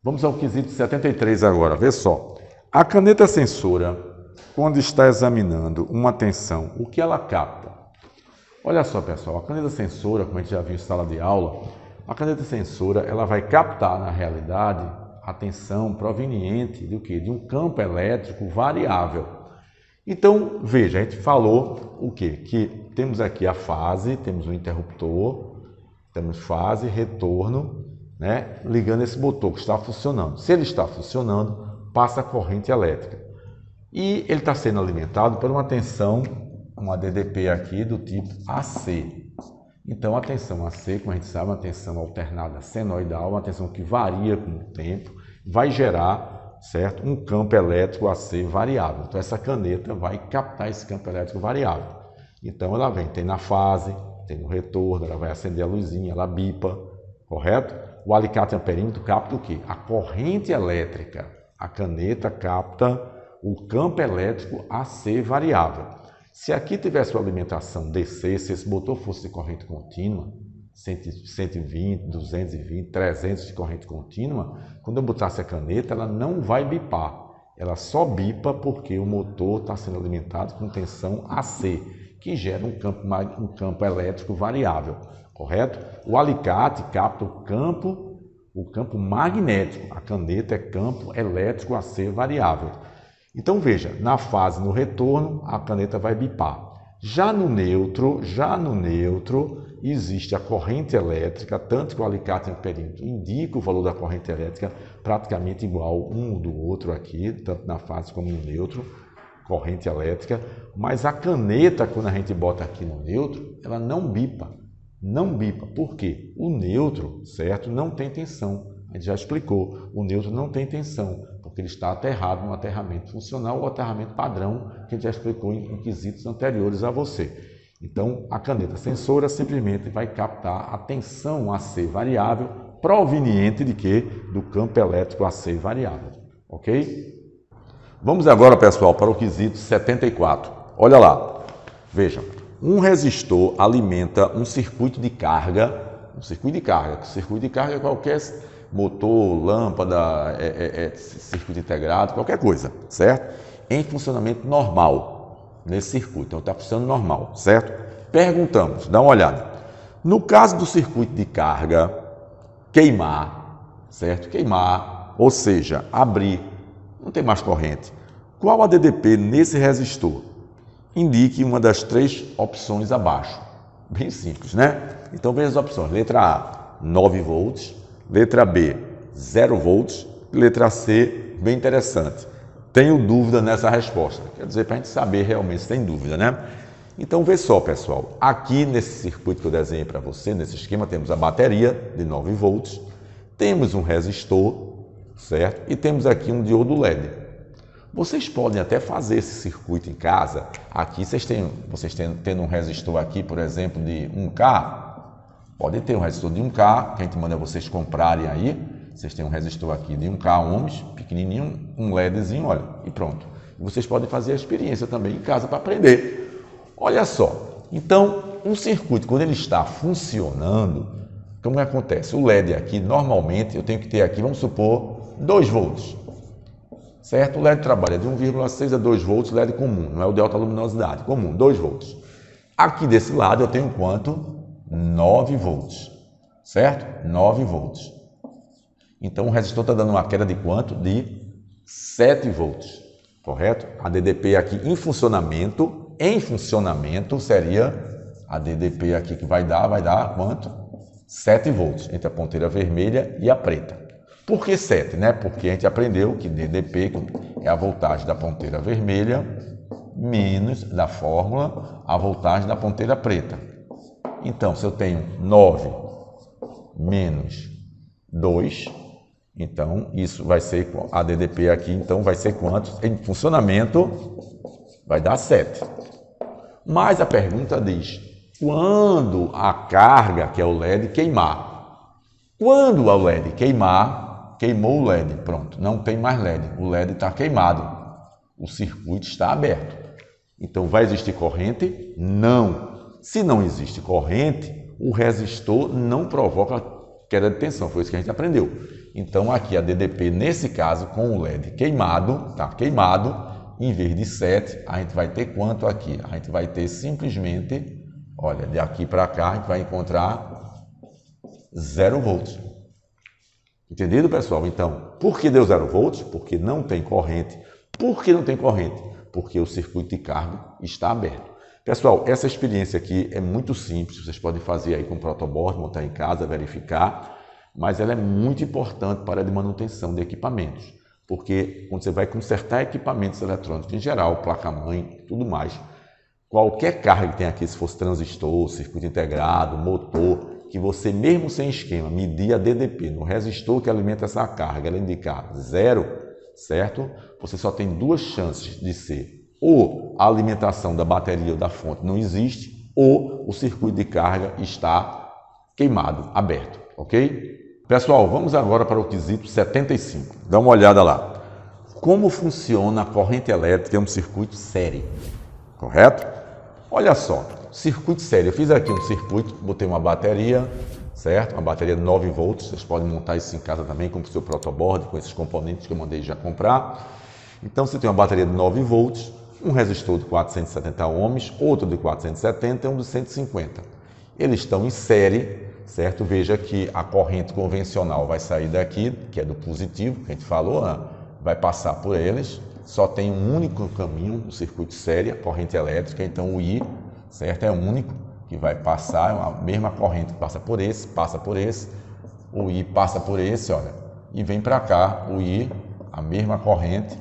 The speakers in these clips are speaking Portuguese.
Vamos ao quesito 73 agora, vê só. A caneta sensora, quando está examinando uma tensão, o que ela capta? Olha só, pessoal, a caneta sensora, como a gente já viu em sala de aula, a caneta sensora ela vai captar, na realidade, a tensão proveniente do quê? De um campo elétrico variável. Então, veja, a gente falou o quê? Que temos aqui a fase, temos o interruptor, temos fase, retorno, né? Ligando esse motor que está funcionando. Se ele está funcionando, passa a corrente elétrica. E ele está sendo alimentado por uma tensão, uma DDP aqui do tipo AC. Então, a tensão AC, como a gente sabe, é uma tensão alternada senoidal, uma tensão que varia com o tempo, vai gerar, certo, um campo elétrico AC variável. Então, essa caneta vai captar esse campo elétrico variável. Então, ela tem na fase, tem no retorno, ela vai acender a luzinha, ela bipa, correto? O alicate amperímetro capta o quê? A corrente elétrica. A caneta capta o campo elétrico AC variável. Se aqui tivesse uma alimentação DC, se esse motor fosse de corrente contínua, 120, 220, 300 de corrente contínua, quando eu botasse a caneta, ela não vai bipar. Ela só bipa porque o motor está sendo alimentado com tensão AC, que gera um campo elétrico variável, correto? O alicate capta o campo magnético. A caneta é campo elétrico AC variável. Então veja, na fase no retorno, a caneta vai bipar. Já no neutro, existe a corrente elétrica, tanto que o alicate amperímetro indica o valor da corrente elétrica praticamente igual um do outro aqui, tanto na fase como no neutro, corrente elétrica. Mas a caneta, quando a gente bota aqui no neutro, ela não bipa. Não bipa. Por quê? O neutro, certo, não tem tensão. A gente já explicou, o neutro não tem tensão, porque ele está aterrado no aterramento funcional ou aterramento padrão, que a gente já explicou em quesitos anteriores a você. Então, a caneta sensora simplesmente vai captar a tensão AC variável proveniente de quê? Do campo elétrico AC variável, ok? Vamos agora, pessoal, para o quesito 74. Olha lá, vejam, um resistor alimenta um circuito de carga, circuito de carga é qualquer motor, lâmpada, circuito integrado, qualquer coisa, certo? Em funcionamento normal, nesse circuito. Então, está funcionando normal, certo? Perguntamos, dá uma olhada. No caso do circuito de carga, queimar, certo? Queimar, ou seja, abrir, não tem mais corrente. Qual a DDP nesse resistor? Indique uma das três opções abaixo. Bem simples, né? Então, veja as opções. Letra A, 9 volts. Letra B, 0 volts. Letra C, bem interessante. Tenho dúvida nessa resposta. Quer dizer, para a gente saber realmente se tem dúvida, né? Então, vê só, pessoal. Aqui nesse circuito que eu desenhei para você, nesse esquema, temos a bateria de 9 volts. Temos um resistor, certo? E temos aqui um diodo LED. Vocês podem até fazer esse circuito em casa. Aqui vocês tendo um resistor aqui, por exemplo, de 1K. Pode ter um resistor de 1K, que a gente manda vocês comprarem aí. Vocês têm um resistor aqui de 1K ohms, pequenininho, um LEDzinho, olha, e pronto. E vocês podem fazer a experiência também em casa para aprender. Olha só, então, um circuito, quando ele está funcionando, como acontece? O LED aqui, normalmente, eu tenho que ter aqui, vamos supor, 2 volts. Certo? O LED trabalha de 1,6 a 2 volts, LED comum, não é o de alta luminosidade, comum, 2 volts. Aqui desse lado eu tenho quanto? 9 volts, certo? 9 volts. Então o resistor está dando uma queda de quanto? De 7 volts, correto? A DDP aqui em funcionamento seria a DDP aqui que vai dar quanto? 7 volts, entre a ponteira vermelha e a preta. Por que 7? Né? Porque a gente aprendeu que DDP é a voltagem da ponteira vermelha menos da fórmula a voltagem da ponteira preta. Então, se eu tenho 9 menos 2, então isso vai ser, a DDP aqui então vai ser quanto? Em funcionamento vai dar 7. Mas a pergunta diz, quando a carga, que é o LED, queimar? Quando o LED queimar, queimou o LED, pronto, não tem mais LED, o LED está queimado, o circuito está aberto. Então, vai existir corrente? Não. Se não existe corrente, o resistor não provoca queda de tensão, foi isso que a gente aprendeu. Então aqui a DDP, nesse caso, com o LED queimado, tá? Queimado, em vez de 7, a gente vai ter quanto aqui? A gente vai ter simplesmente, olha, de aqui para cá, a gente vai encontrar 0 volts. Entendido, pessoal? Então, por que deu 0 volts? Porque não tem corrente. Por que não tem corrente? Porque o circuito de carga está aberto. Pessoal, essa experiência aqui é muito simples, vocês podem fazer aí com o protoboard, montar em casa, verificar, mas ela é muito importante para a manutenção de equipamentos, porque quando você vai consertar equipamentos eletrônicos em geral, placa-mãe e tudo mais, qualquer carga que tem aqui, se fosse transistor, circuito integrado, motor, que você mesmo sem esquema medir a DDP no resistor que alimenta essa carga, ela indicar 0, certo? Você só tem 2 chances de ser ou a alimentação da bateria ou da fonte não existe, ou o circuito de carga está queimado, aberto, ok? Pessoal, vamos agora para o quesito 75. Dá uma olhada lá. Como funciona a corrente elétrica em um circuito série? Correto? Olha só, circuito série. Eu fiz aqui um circuito, botei uma bateria, certo? Uma bateria de 9 volts. Vocês podem montar isso em casa também com o seu protoboard, com esses componentes que eu mandei já comprar. Então você tem uma bateria de 9 volts, um resistor de 470 ohms, outro de 470 e um de 150. Eles estão em série, certo? Veja que a corrente convencional vai sair daqui, que é do positivo, que a gente falou, né? Vai passar por eles. Só tem um único caminho no circuito série, a corrente elétrica, então o I, certo? É o único que vai passar, a mesma corrente que passa por esse, o I passa por esse, olha, e vem para cá o I, a mesma corrente,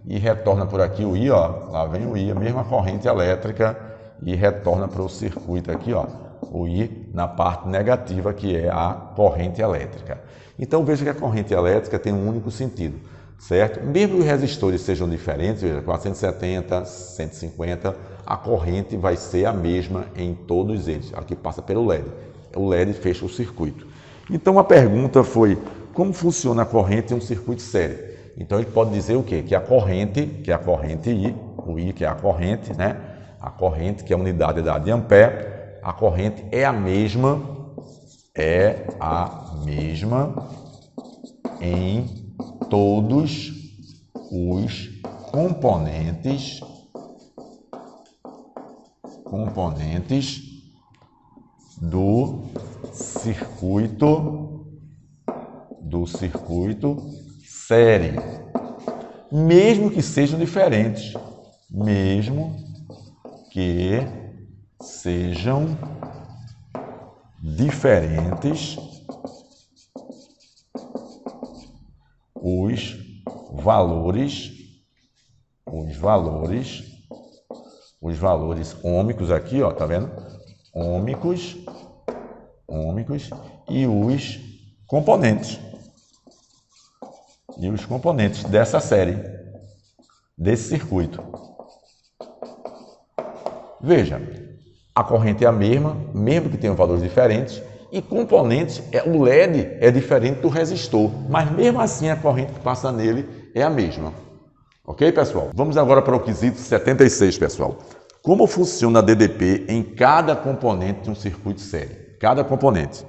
e retorna por aqui o I, ó, lá vem o I, a mesma corrente elétrica, e retorna para o circuito aqui, ó, o I na parte negativa, que é a corrente elétrica. Então veja que a corrente elétrica tem um único sentido, certo? Mesmo que os resistores sejam diferentes, veja, 470, 150, a corrente vai ser a mesma em todos eles, aqui passa pelo LED. O LED fecha o circuito. Então a pergunta foi, como funciona a corrente em um circuito série? Então ele pode dizer o quê? Que a corrente I, o I que é a corrente, né? A corrente que é a unidade de ampere, a corrente é a mesma em todos os componentes do circuito série, mesmo que sejam diferentes, os valores ômicos aqui, ó, tá vendo? Ômicos e os componentes. Dessa série, desse circuito. Veja, a corrente é a mesma, mesmo que tenham valores diferentes, e componentes, o LED é diferente do resistor, mas mesmo assim a corrente que passa nele é a mesma. Ok, pessoal? Vamos agora para o quesito 76, pessoal. Como funciona a DDP em cada componente de um circuito série? Cada componente.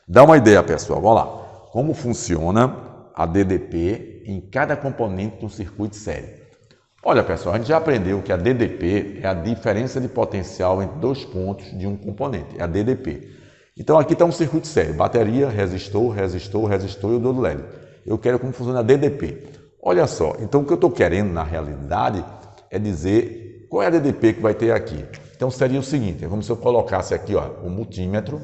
Dá uma ideia, pessoal. Vamos lá. Como funciona a DDP em cada componente de um circuito série? Olha, pessoal, a gente já aprendeu que a DDP é a diferença de potencial entre 2 pontos de um componente, é a DDP. Então aqui está um circuito série, bateria, resistor e o diodo LED. Eu quero como funciona a DDP. Olha só, então o que eu estou querendo na realidade é dizer qual é a DDP que vai ter aqui. Então seria o seguinte, é como se eu colocasse aqui, ó, o multímetro,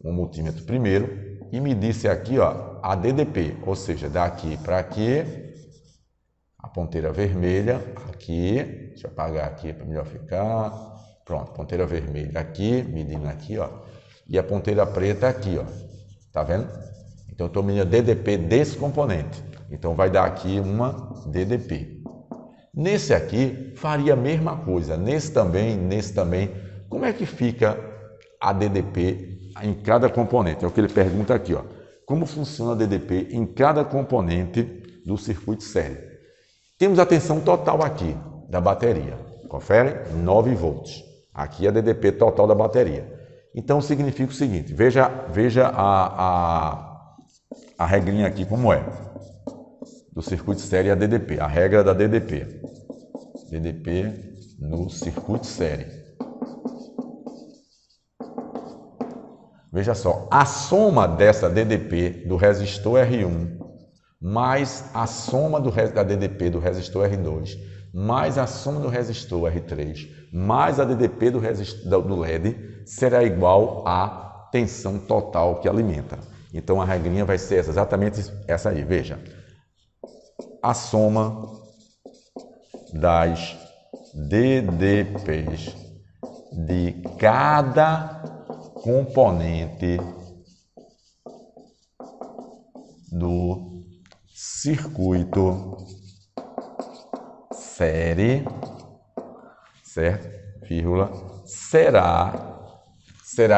um multímetro primeiro, e medisse aqui, ó, a DDP, ou seja, daqui para aqui, a ponteira vermelha aqui, deixa eu apagar aqui para melhor ficar, pronto, ponteira vermelha aqui, medindo aqui, ó, e a ponteira preta aqui, ó, tá vendo? Então eu estou medindo a DDP desse componente, então vai dar aqui uma DDP. Nesse aqui, faria a mesma coisa, nesse também, como é que fica a DDP em cada componente? É o que ele pergunta aqui, ó, como funciona a DDP em cada componente do circuito série? Temos a tensão total aqui da bateria, confere? 9 volts. Aqui é a DDP total da bateria. Então significa o seguinte, veja a regrinha aqui como é, do circuito série a DDP, a regra da DDP. DDP no circuito série. Veja só, a soma dessa DDP do resistor R1 mais a soma da DDP do resistor R2 mais a soma do resistor R3 mais a DDP do LED será igual à tensão total que alimenta. Então a regrinha vai ser exatamente essa aí, veja. A soma das DDPs de cada componente do circuito série, certo? Vírgula, será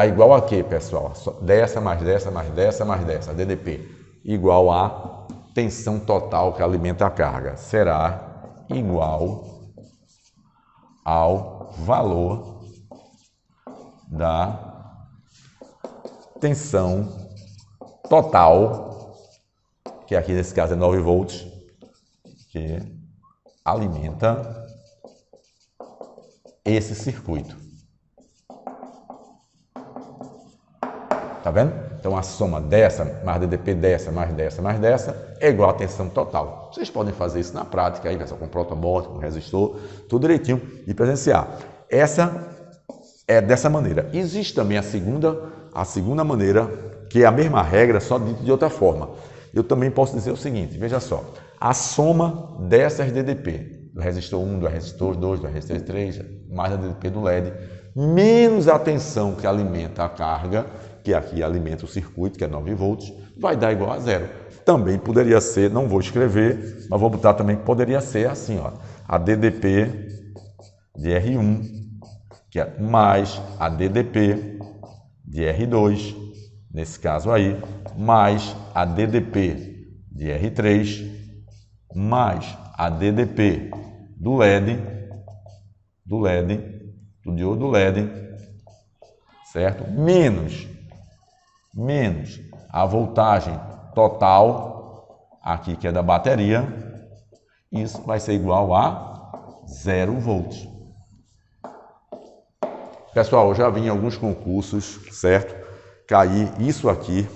igual a quê, pessoal? Dessa mais dessa mais dessa mais dessa, DDP, igual a tensão total que alimenta a carga. Será igual ao valor da tensão total, que aqui nesse caso é 9 volts, que alimenta esse circuito. Tá vendo? Então a soma dessa, mais DDP dessa, mais dessa, mais dessa, é igual a tensão total. Vocês podem fazer isso na prática, aí, com protoboard, com resistor, tudo direitinho, e presenciar. Essa é dessa maneira. Existe também a segunda maneira, que é a mesma regra, só dito de outra forma. Eu também posso dizer o seguinte, veja só, a soma dessas DDP, do resistor 1, do resistor 2, do resistor 3, mais a DDP do LED, menos a tensão que alimenta a carga, que aqui alimenta o circuito, que é 9 volts, vai dar igual a zero. Também poderia ser, não vou escrever, mas vou botar também que poderia ser assim, ó, a DDP de R1, que é mais a DDP de R2, nesse caso aí, mais a DDP de R3, mais a DDP do LED, do diodo LED, certo? Menos a voltagem total, aqui que é da bateria, isso vai ser igual a 0 volts. Pessoal, eu já vi em alguns concursos, certo? Cair isso aqui,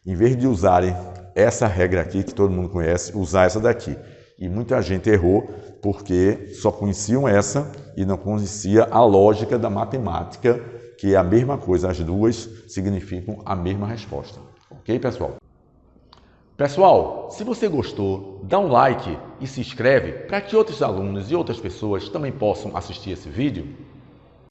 em vez de usarem essa regra aqui, que todo mundo conhece, usar essa daqui. E muita gente errou porque só conheciam essa e não conhecia a lógica da matemática, que é a mesma coisa, as duas significam a mesma resposta. Ok, pessoal? Pessoal, se você gostou, dá um like e se inscreve para que outros alunos e outras pessoas também possam assistir esse vídeo.